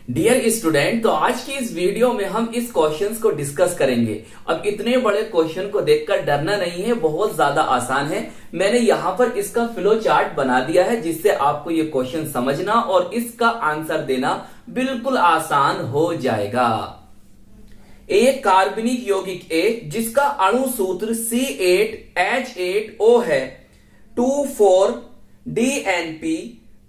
Dear student, तो आज की इस वीडियो में हम इस क्वेश्चंस को डिस्कस करेंगे। अब इतने बड़े क्वेश्चन को देखकर डरना नहीं है, बहुत ज्यादा आसान है। मैंने यहाँ पर इसका फ्लो चार्ट बना दिया है जिससे आपको ये क्वेश्चन समझना और इसका आंसर देना बिल्कुल आसान हो जाएगा। एक कार्बनिक यौगिक ए जिसका अणु सूत्र C8H8O है 2,4-DNP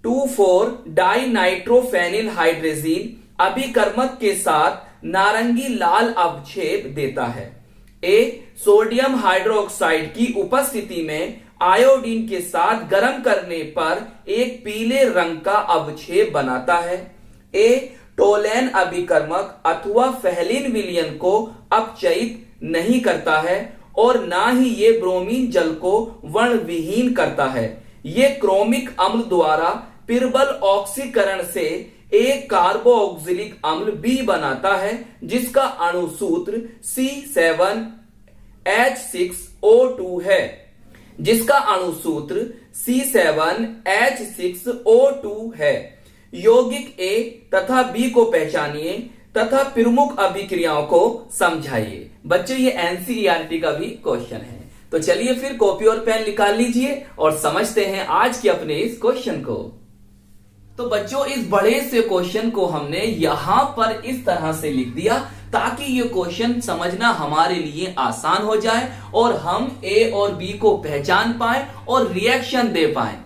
2,4-डाइनाइट्रोफेनिल हाइड्रेजीन अभिकर्मक के साथ नारंगी लाल अवक्षेप देता है। ए सोडियम हाइड्रोक्साइड की उपस्थिति में आयोडीन के साथ गर्म करने पर एक पीले रंग का अवक्षेप बनाता है। ए टोलेन अभिकर्मक अथवा फेहलिन विलयन को अपचयित नहीं करता है और ना ही ये ब्रोमीन जल को वर्णविहीन करता है। ये क्रोमिक अम्ल द्वारा पिरबल ऑक्सीकरण से एक कार्बोक्सिलिक अम्ल B बनाता है जिसका अणु सूत्र C7H6O2 है। यौगिक A तथा B को पहचानिए तथा प्रमुख अभिक्रियाओं को समझाइए। बच्चों, ये एनसीईआरटी का भी क्वेश्चन है। तो चलिए फिर कॉपी और पेन निकाल लीजिए और समझते हैं आज के अपने इस क्वेश्चन को। तो बच्चों, इस बड़े से क्वेश्चन को हमने यहां पर इस तरह से लिख दिया ताकि ये क्वेश्चन समझना हमारे लिए आसान हो जाए और हम ए और बी को पहचान पाए और रिएक्शन दे पाए।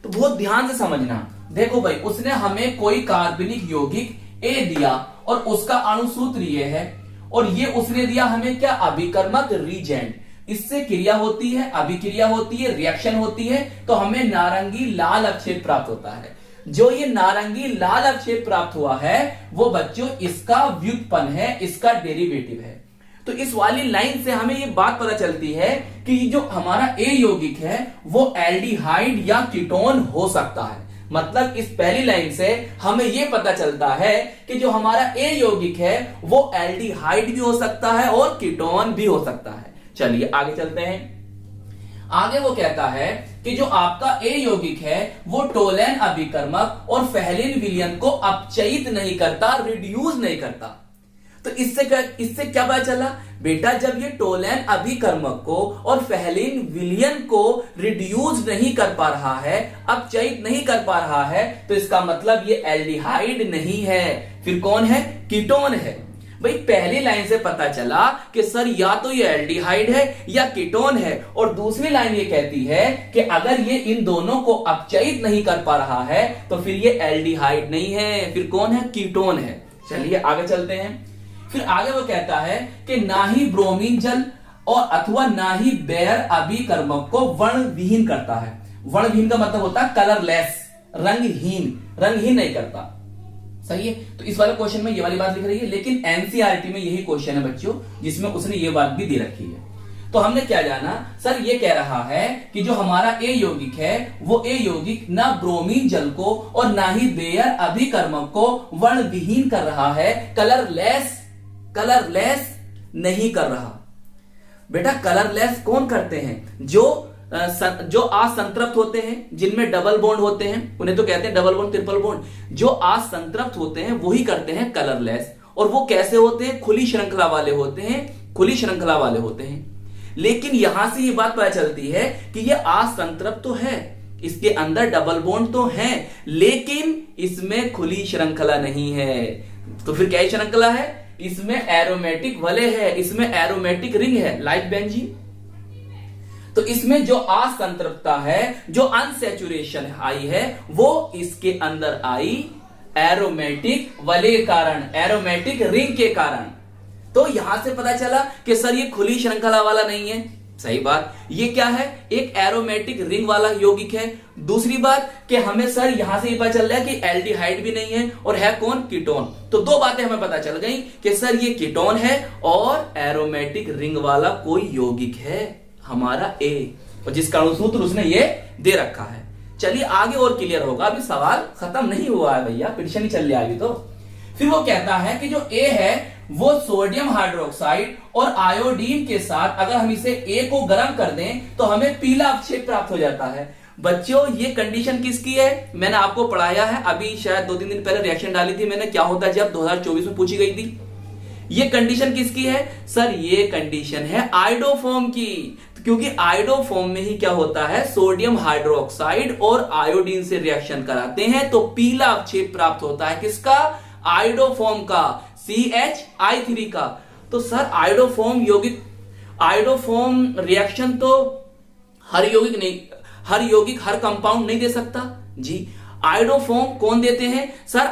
तो बहुत ध्यान से समझना। देखो भाई, उसने हमें कोई कार्बनिक यौगिक ए दिया और उसका अणु सूत्र ये है और ये उसने दिया हमें क्या, अभिकर्मक रीजेंट। इससे क्रिया होती है, अभिक्रिया होती है, रिएक्शन होती है, तो हमें नारंगी लाल अवक्षेप प्राप्त होता है। जो ये नारंगी लाल अवक्षेप प्राप्त हुआ है वो बच्चों इसका व्युत्पन्न है, इसका डेरिवेटिव है। तो इस वाली लाइन से हमें ये बात पता चलती है कि जो हमारा ए यौगिक है वो एल्डिहाइड या कीटोन हो सकता है। मतलब इस पहली लाइन से हमें यह पता चलता है कि जो हमारा ए यौगिक है वो एल्डिहाइड भी हो सकता है और कीटोन भी हो सकता है। चलिए आगे चलते हैं। आगे वो कहता है कि जो आपका ए यौगिक है वो टोलेन अभिकर्मक और फेहलिन विलयन को अपचयित नहीं करता, रिड्यूस नहीं करता। तो इससे क्या पता चला बेटा, जब ये टोलेन अभिकर्मक को और फेहलिन विलयन को रिड्यूस नहीं कर पा रहा है, अपचयित नहीं कर पा रहा है, तो इसका मतलब ये एल्डिहाइड नहीं है। फिर कौन है, कीटोन है। भाई पहली लाइन से पता चला कि सर या तो ये एल्डिहाइड है या कीटोन है, और दूसरी लाइन ये कहती है कि अगर ये इन दोनों को अपचयित नहीं कर पा रहा है तो फिर ये एल्डिहाइड नहीं है, फिर कौन है, कीटोन है। चलिए आगे चलते हैं। फिर आगे वो कहता है कि ना ही ब्रोमीन जल और अथवा ना ही बेयर अभिकर्मक को वर्णविहीन करता है। वर्णविहीन का मतलब होता है कलरलेस, रंगहीन नहीं करता। सही है। तो इस वाले क्वेश्चन में ये वाली बात लिख रही है, लेकिन एनसीईआरटी में यही क्वेश्चन है बच्चों जिसमें उसने ये बात भी दे रखी है। तो हमने क्या जाना, सर ये कह रहा है कि जो हमारा ए यौगिक है वो ए यौगिक ना ब्रोमीन जल को और ना ही बेयर अभिकर्मक को वर्णविहीन कर रहा है, कलरलेस नहीं कर रहा। बेटा कलरलेस कौन करते हैं, जो असंतृप्त होते हैं, जिनमें डबल बॉन्ड होते हैं, उन्हें तो कहते हैं डबल बॉन्ड, ट्रिपल बॉन्ड। जो असंतृप्त होते हैं वही करते हैं कलरलेस। और वो कैसे होते हैं, खुली श्रृंखला वाले होते हैं। लेकिन यहां से ये बात पता चलती है कि ये असंतृप्त तो है, इसके अंदर डबल बॉन्ड तो है, लेकिन इसमें खुली श्रृंखला नहीं है। तो फिर क्या श्रृंखला है, इसमें एरोमेटिक वलय है, इसमें एरोमेटिक रिंग है, लाइक बेंजीन। तो इसमें जो असंतृप्तता है, जो अनसैचुरेशन आई है, वो इसके अंदर आई एरोमेटिक वलय के कारण, एरोमेटिक रिंग के कारण। तो यहां से पता चला कि सर ये खुली श्रृंखला वाला नहीं है। सही बात। ये क्या है, एक एरोमेटिक रिंग वाला यौगिक है। दूसरी बात कि हमें सर यहां से ये पता चल रहा है कि एल्डिहाइड भी नहीं है, और है कौन, कीटोन। तो दो बातें हमें पता चल गई कि सर ये कीटोन है और एरोमेटिक रिंग वाला कोई यौगिक है हमारा ए, और जिसका अणुसूत्र उसने ये दे रखा है। चलिए आगे और क्लियर होगा, अभी सवाल खत्म नहीं हुआ है भैया, पिटिशन ही चल रही है अभी तो। फिर वो कहता है कि जो ए है वो सोडियम हाइड्रोक्साइड और आयोडीन के साथ अगर हम इसे ए को गर्म कर दें तो हमें पीला अवक्षेप प्राप्त हो जाता है। बच्चों ये कंडीशन किसकी है, मैंने आपको पढ़ाया है अभी, शायद 2-3 दिन पहले रिएक्शन डाली थी मैंने, क्या होता है जब 2024 में पूछी गई थी। ये कंडीशन किसकी है सर, ये कंडीशन है आयोडोफॉर्म की, क्योंकि आयोडोफॉर्म में ही क्या होता है, सोडियम हाइड्रोक्साइड और आयोडीन से रिएक्शन कराते हैं तो पीला अवक्षेप प्राप्त होता है किसका, आयोडोफॉर्म का, CH3 का। तो सर आयोडोफॉर्म रिएक्शन तो हर यौगिक हर कंपाउंड नहीं दे सकता जी। आयोडोफॉर्म कौन देते हैं सर,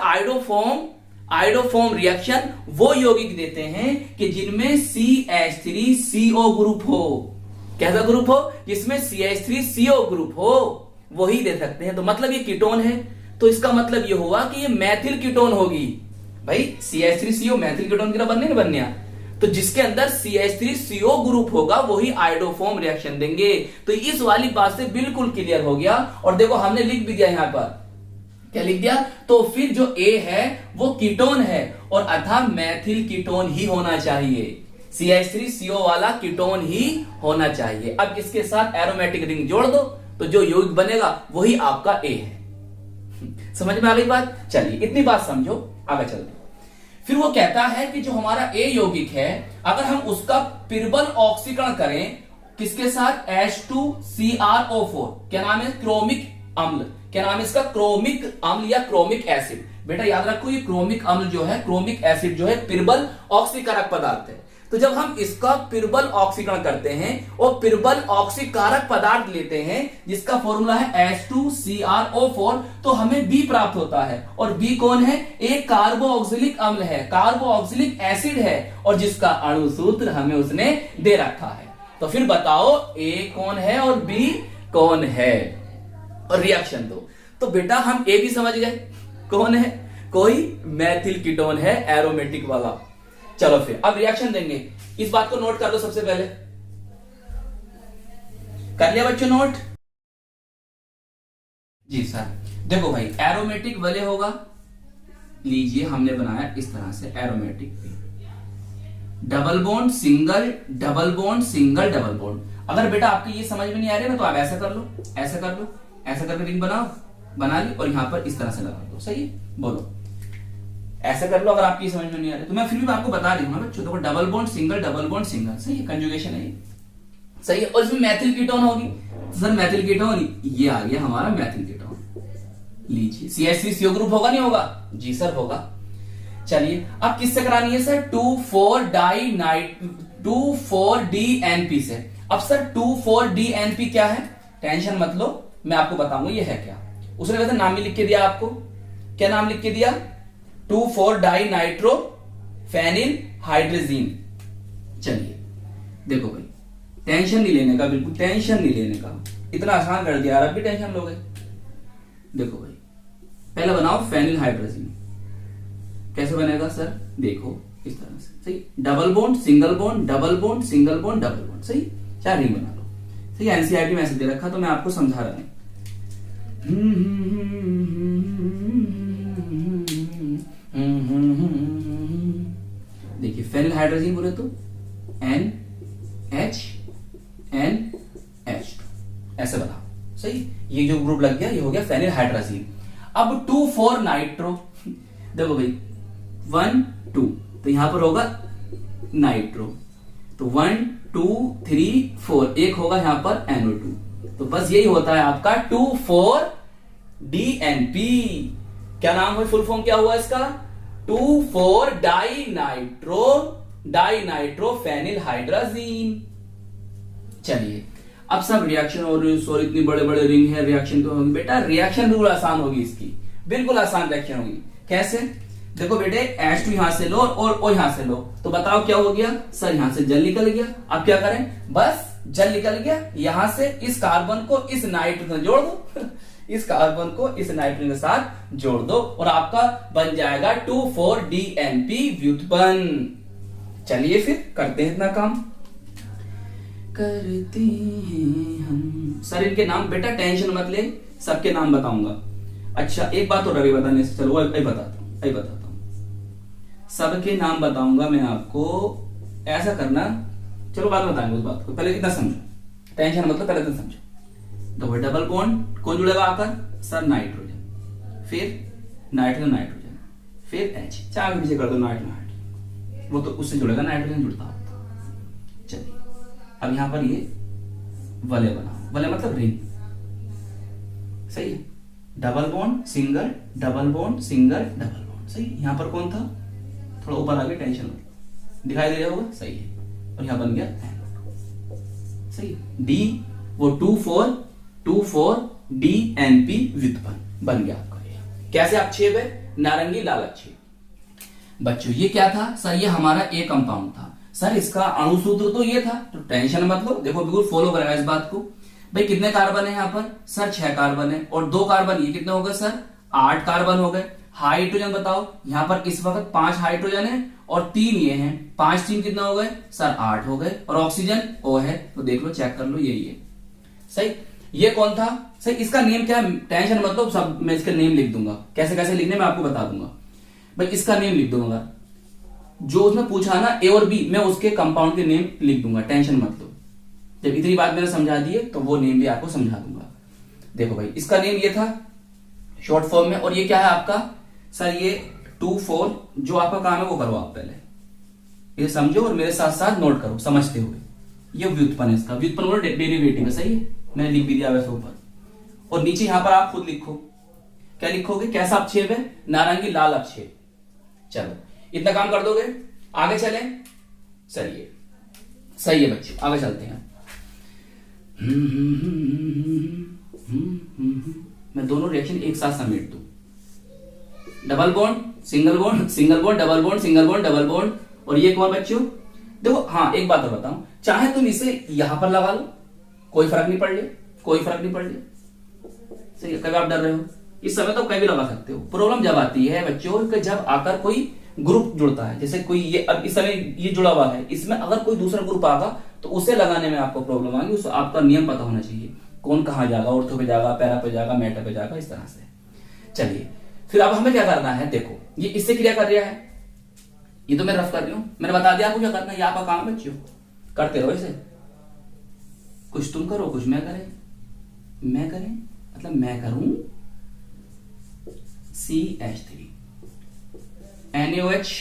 आयोडोफॉर्म रिएक्शन वो यौगिक देते हैं कि जिनमें CH3CO ग्रुप हो। कैसा ग्रुप हो, जिसमें CH3CO ग्रुप हो, वही दे सकते हैं। तो मतलब ये कीटोन है, तो इसका मतलब ये हुआ कि ये मैथिल कीटोन होगी। भाई CH3CO मैथिल कीटोन की तरह बनने नहीं बनने, तो जिसके अंदर CH3CO ग्रुप होगा वही आयोडोफॉर्म रिएक्शन देंगे। तो इस वाली बात से बिल्कुल क्लियर हो गया। और देखो हमने लिख भी दिया यहां पर, क्या लिख दिया, तो फिर जो A है वो कीटोन है और अतः मैथिल कीटोन ही होना चाहिए, CH3CO वाला कीटोन ही होना चाहिए। अब इसके साथ एरोमेटिक रिंग जोड़ दो तो जो यौगिक बनेगा वही आपका A है। समझ में आ गई बात, चलिए इतनी बात समझो, आगे चलते। फिर वो कहता है कि जो हमारा A यौगिक है अगर हम उसका पिर्बल ऑक्सीकरण करें किसके साथ, H2CrO4, क्या नाम है, क्रोमिक अम्ल, क्या नाम है इसका, क्रोमिक अम्ल या क्रोमिक एसिड। बेटा याद रखो ये क्रोमिक अम्ल जो है, क्रोमिक एसिड जो है पिर्बल ऑक्सीकारक पदार्थ है। तो जब हम इसका पिर्बल ऑक्सीकरण करते हैं और पिर्बल ऑक्सीकारक पदार्थ लेते हैं जिसका फॉर्मूला है H2CrO4, तो हमें B प्राप्त होता है। और B कौन है, एक कार्बोऑक्सिलिक अम्ल है, कार्बोऑक्सिलिक एसिड है और जिसका अणु सूत्र हमें उसने दे रखा है। तो फिर बताओ A कौन है और B कौन है, और रिएक्शन दो। तो बेटा हम A भी समझ गए कौन है, कोई मैथिल कीटोन है एरोमेटिक वाला। चलो फिर अब रिएक्शन देंगे, इस बात को नोट कर लो सबसे पहले, कर लिया बच्चों नोट जी सर। देखो भाई एरोमेटिक वाले होगा, लीजिए हमने बनाया इस तरह से aromatic double bond single double bond single double bond. अगर बेटा आपकी ये समझ में नहीं आ रही ना तो आप ऐसा कर लो, ऐसा कर लो, ऐसा करके रिंग बनाओ, बना ली और यहां पर इस तरह से लगा दो, सही है, बोलो ऐसा कर लो। अगर आपकी समझ में नहीं आ रही तो मैं फिर भी आपको बता रही हूँ ना बच्चों, देखो डबल बॉन्ड सिंगल, सही है, कंजुगेशन है, सही है। और इसमें मैथिल कीटोन होगी, तो सर मैथिल कीटोन ये आ गया हमारा मैथिल कीटोन, लीजिए CH3CO ग्रुप होगा नहीं होगा, जी सर होगा। चलिए अब किससे करानी है सर, 2,4-DNP से। अब सर 2,4-DNP क्या है, टेंशन मत लो, मैं आपको बताऊंगा ये है क्या। उसने वैसे नाम भी लिख के दिया आपको, क्या नाम लिख के दिया, 2,4-डाइनाइट्रोफेनिल हाइड्रोजीन। चलिए देखो भाई टेंशन नहीं लेने का, बिल्कुल टेंशन नहीं लेने का, इतना आसान कर दिया, अब भी टेंशन लोगे। देखो भाई पहले बनाओ फेनिल हाइड्रोजीन, कैसे बनेगा सर, देखो इस तरह से, सही, double bond single bond double bond single bond double bond, सही, 4 रिंग बना लो, सही। एनसीईआरटी में ऐसे दे रखा तो मैं आपको समझा रहा हूं। देखिए फेनिल हाइड्रोजीन बोले तो NH2 ऐसे बनाओ, सही, ये जो ग्रुप लग गया ये हो गया फेनिल हाइड्रोजीन। अब 2,4-नाइट्रो, देखो भाई 1 2, तो यहां पर होगा नाइट्रो, तो 1 2 3 4, एक होगा यहां पर NO2, तो बस यही होता है आपका 2,4-DNP। क्या नाम है, फुल फॉर्म क्या हुआ इसका, 2,4-डाइनाइट्रोफेनिल हाइड्रोजीन। चलिए अब सब रिएक्शन और इतनी बड़े बड़े रिंग है, रिएक्शन तो होगी बेटा, रिएक्शन बिल्कुल आसान होगी इसकी, बिल्कुल आसान रिएक्शन होगी। कैसे, देखो बेटे H2 यहां से लो और O यहां से लो, तो बताओ क्या हो गया सर, यहां से जल निकल गया। अब क्या करें, बस जल निकल गया, यहां से इस कार्बन को इस नाइट्रोजन से जोड़ दो इस कार्बन को इस नाइट्रोजन के साथ जोड़ दो और आपका बन जाएगा 2,4-DNP व्युत्पन्न। चलिए फिर करते हैं इतना काम, करते हैं हम। सर इनके नाम बेटा टेंशन मत ले, सबके नाम बताऊंगा। अच्छा एक बात और अभी बताने से, चलो अभी बताता हूं, सबके नाम बताऊंगा मैं आपको, ऐसा करना, चलो बाद में बताएंगे उस बात को, पहले इतना समझो, टेंशन मतलब पहले इतना समझो। देखो डबल बॉन्ड कौन जुड़ेगा आकर सर नाइट्रोजन, फिर नाइट्रोजन नाइट्रोजन, फिर H, चार पीछे कर दो नाइट्रोजन, वो तो उससे जुड़ेगा नाइट्रोजन जुड़ता होता। चलिए अब यहां पर ये वलय बनाओ, वलय मतलब रिंग, सही है। Double bond single, double bond single, double bond, सही। यहां पर कौन था, थोड़ा ऊपर आ गया, टेंशन मत, दिखाई दे रहा होगा, सही है। और यहां बन गया सही, डी वो 2,4 DNP व्युत्पन्न बन गया आपका। कैसे अपक्षेप है, नारंगी लाल अपक्षेप। बच्चों ये क्या था सर, ये हमारा ए कंपाउंड था सर, इसका अणु सूत्र तो ये था, तो टेंशन मत लो, देखो बिल्कुल फॉलो करेगा इस बात को। भाई कितने कार्बन है यहाँ पर सर, 6 कार्बन है, और 2 कार्बन, ये कितने हो गए सर, 8 कार्बन हो गए। हाइड्रोजन बताओ, यहाँ पर इस वक्त 5 हाइड्रोजन है और 3 ये हैं, 5 3 कितने हो गए सर, 8 हो गए। और ऑक्सीजन ओ है, तो देख लो चेक कर लो, यही है सही। ये कौन था सही, इसका नेम क्या है, टेंशन मतलब सब मैं इसका नेम लिख दूंगा, कैसे कैसे लिखने मैं आपको बता दूंगा। भाई इसका नेम लिख दूंगा, जो उसमें पूछा ना ए और बी, मैं उसके कंपाउंड के नेम लिख दूंगा, टेंशन मत लो। जब इतनी बात मैंने समझा दी है तो वो नेम भी आपको समझा दूंगा। देखो भाई इसका नेम ये था शॉर्ट फॉर्म में, और ये क्या है आपका सर, ये 2,4, जो आपका काम है वो करो आप पहले, ये समझो और मेरे साथ साथ नोट करो समझते हुए। ये व्युत्पन्न है, इसका व्युत्पन्न बोलो डेरिवेटिव है, सही है, मैंने लिख भी दिया वैसे ऊपर। और नीचे यहां पर आप खुद लिखो, क्या लिखोगे, कैसा अपक्षेप है, नारंगी लाल अपक्षेप। चलो इतना काम कर दोगे, आगे चले सर, ये सही है बच्चों, आगे चलते हैं। मैं दोनों रिएक्शन एक साथ समेट दूं, double bond single bond, single bond double bond, single bond double bond. और ये कौन बच्चों, देखो हाँ एक बात और बताऊं, चाहे तुम इसे यहां पर लगा लो, कोई फर्क नहीं पड़ ले, कोई फर्क नहीं पड़ ले, सही है। कभी आप डर रहे हो, इस समय तो कहीं भी लगा सकते हो। प्रॉब्लम जब आती है बच्चों कि जब आकर कोई ग्रुप जुड़ता है, जैसे कोई ये अब इस समय ये जुड़ा हुआ है, इसमें अगर कोई दूसरा ग्रुप आगा तो उसे लगाने में आपको प्रॉब्लम आएगी। उस आपका नियम पता होना चाहिए, कौन कहां जाएगा, ऑर्थो पे जाएगा, पैरा पे जाएगा, मेटा पे जाएगा, इस तरह से। चलिए फिर अब हमें क्या करना है, देखो ये इससे क्रिया कर रहा है, ये तो मैं रफ कर रही हूं, मैंने बता दिया आपको क्या करना है, ये आपका काम बच्चों, करते रहो इसे, कुछ तुम करो कुछ मैं करें, मैं करें मतलब मैं करूं CH3 NaOH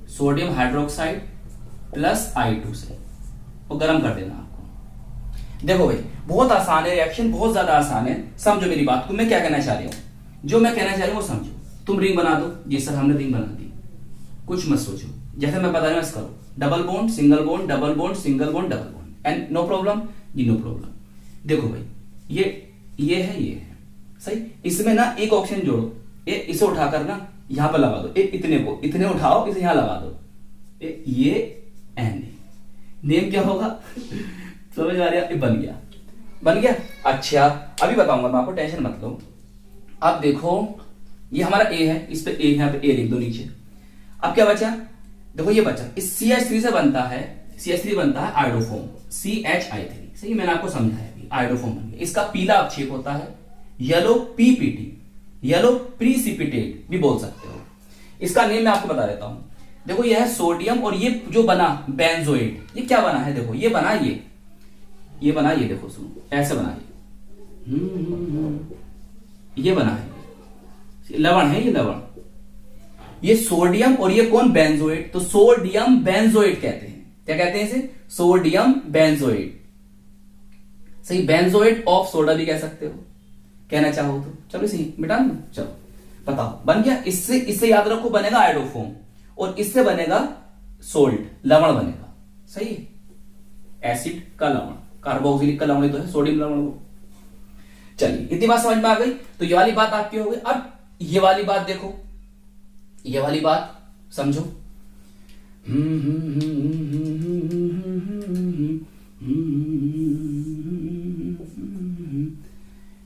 sodium hydroxide plus I2 से, वो गर्म कर देना आपको। देखो भाई बहुत आसान है रिएक्शन, बहुत ज्यादा आसान है, समझो मेरी बात को, मैं क्या कहना चाह रही हूं, जो मैं कहना चाह रही हूं वो समझो। तुम रिंग बना दो, जी सर हमने रिंग बना दी, कुछ मत सोचो, जैसे मैं बता रहा हूं करो, double bond single bond, double bond single bond, double bond, and no problem, जी नो प्रॉब्लम। देखो भाई ये है, ये है सही, इसमें ना एक ऑक्सीजन जोड़ो, ये इसे उठाकर ना यहां पर लगा दो, इतने उठाओ, इसे यहां लगा दो, ये एन, नेम क्या होगा समझ आ रहा है, बन गया, बन गया। अच्छा अभी बताऊंगा मैं आपको, टेंशन मत लो। अब देखो ये हमारा ए है, इस पे ए, यहां पे ए लिख दो नीचे। अब क्या बचा, देखो ये बचा, इस CH3 से बनता है, CH3 बनता है आयोडोफोम, CHI3, सही मैंने आपको समझाया अभी, आयोडोफोम बन गया। इसका पीला अपक्षेप होता है येलो PPT, येलो प्रीसिपिटेट भी बोल सकते हो। इसका नेम मैं आपको बता देता हूं, देखो ये है सोडियम, और ये जो बना बेंजोएट, ये क्या बना है, देखो ये बना, ये बना, ये देखो सुनो ऐसे बना, ये बना है, लवण है, ये लवण, ये सोडियम, और ये कौन बेंजोएट, तो सोडियम बेंजोएट कहते हैं, क्या कहते हैं इसे, सोडियम बेंजोएट, सही, बेंजोएट ऑफ सोडा भी कह सकते हो, कहना चाहो तो। चलो इसे मिटा दो, चलो बताओ बन गया। इससे याद रखो बनेगा आयोडोफोम, और इससे बनेगा सोल्ट, लवण बनेगा, सही है, एसिड का लवण, कार्बोक्सिलिक का लवण तो है, सोडियम लवण। चलिए इतनी बात समझ में आ गई, तो ये वाली बात आपकी हो गई। अब ये वाली बात देखो, ये वाली बात समझो,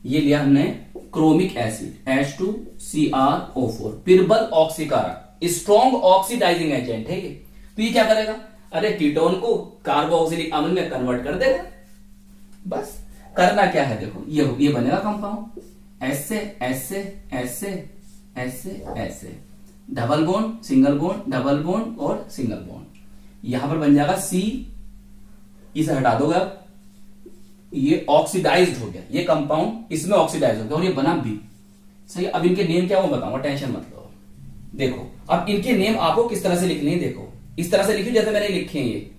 ये लिया हमने क्रोमिक एसिड H2CrO4, पिर्बल ऑक्सीकारक, स्ट्रॉन्ग ऑक्सीडाइजिंग एजेंट है ये। तो ये क्या करेगा, अरे कीटोन को कार्बोक्सिलिक अम्ल में कन्वर्ट कर देगा, बस करना क्या है, देखो ये बनेगा कंपाउंड, ऐसे ऐसे ऐसे ऐसे ऐसे, double bond single bond, double bond और सिंगल बॉन्ड, यहां पर बन जाएगा C, इसे हटा दोगे अब, ये ऑक्सीडाइज्ड हो गया, ये कंपाउंड इसमें ऑक्सीडाइज हो गया और ये बना बी। सही, अब इनके नेम क्या वो बताऊंगा, टेंशन मत लो। देखो अब इनके नेम आपको किस तरह से लिखने हैं, देखो इस तरह से लिखिए जैसे मैंने लिखे हैं ये।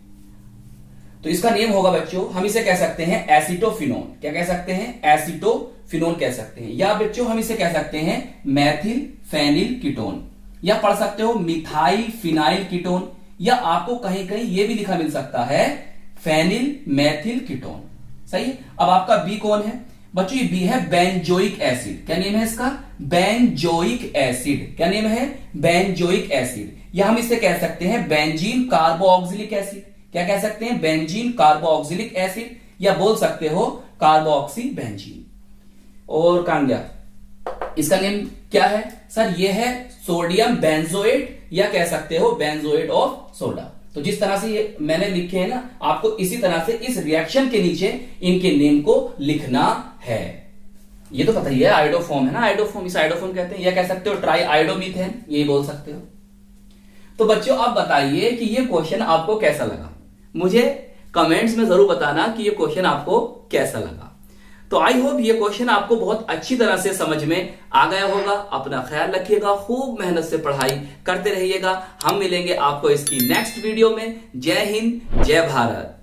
तो इसका नेम होगा बच्चों, हम इसे कह सकते हैं एसिटोफिनोन। क्या कह सकते हैं, एसिटोफिनोन कह सकते हैं। या बच्चों हम इसे कह सकते हैं मैथिल फेनिल कीटोन, या पढ़ सकते हो मिथाइल फिनाइल कीटोन, या आपको कहीं कहीं ये भी लिखा मिल सकता है फेनिल मैथिल कीटोन। सही। अब आपका बी कौन है बच्चों, ये बी है बेंजोइक एसिड। क्या नेम है इसका, बेंजोइक एसिड। क्या नेम है, बेंजोइक एसिड। या हम इसे कह सकते हैं बेंजीन कार्बोऑक्सिलिक एसिड। क्या कह सकते हैं, बेंजीन कार्बोऑक्सिलिक एसिड, या बोल सकते हो कार्बोऑक्सी बेंजीन। और कहां गया, इसका नेम क्या है सर, ये है सोडियम बेंजोएट, या कह सकते हो बेंजोएट ऑफ सोडा। तो जिस तरह से ये मैंने लिखे हैं ना, आपको इसी तरह से इस रिएक्शन के नीचे इनके नेम को लिखना है। ये तो पता ही है, आयोडोफॉर्म है ना, आयोडोफॉर्म, इस आयोडोफॉर्म कहते हैं। या कह सकते हो ट्राई आयोडोमीथेन, यही बोल सकते हो। तो बच्चों आप बताइए कि ये क्वेश्चन आपको कैसा लगा, मुझे कमेंट्स में जरूर बताना कि ये क्वेश्चन आपको कैसा लगा। तो आई होप ये क्वेश्चन आपको बहुत अच्छी तरह से समझ में आ गया होगा। अपना ख्याल रखिएगा, खूब मेहनत से पढ़ाई करते रहिएगा। हम मिलेंगे आपको इसकी नेक्स्ट वीडियो में। जय हिंद, जय भारत।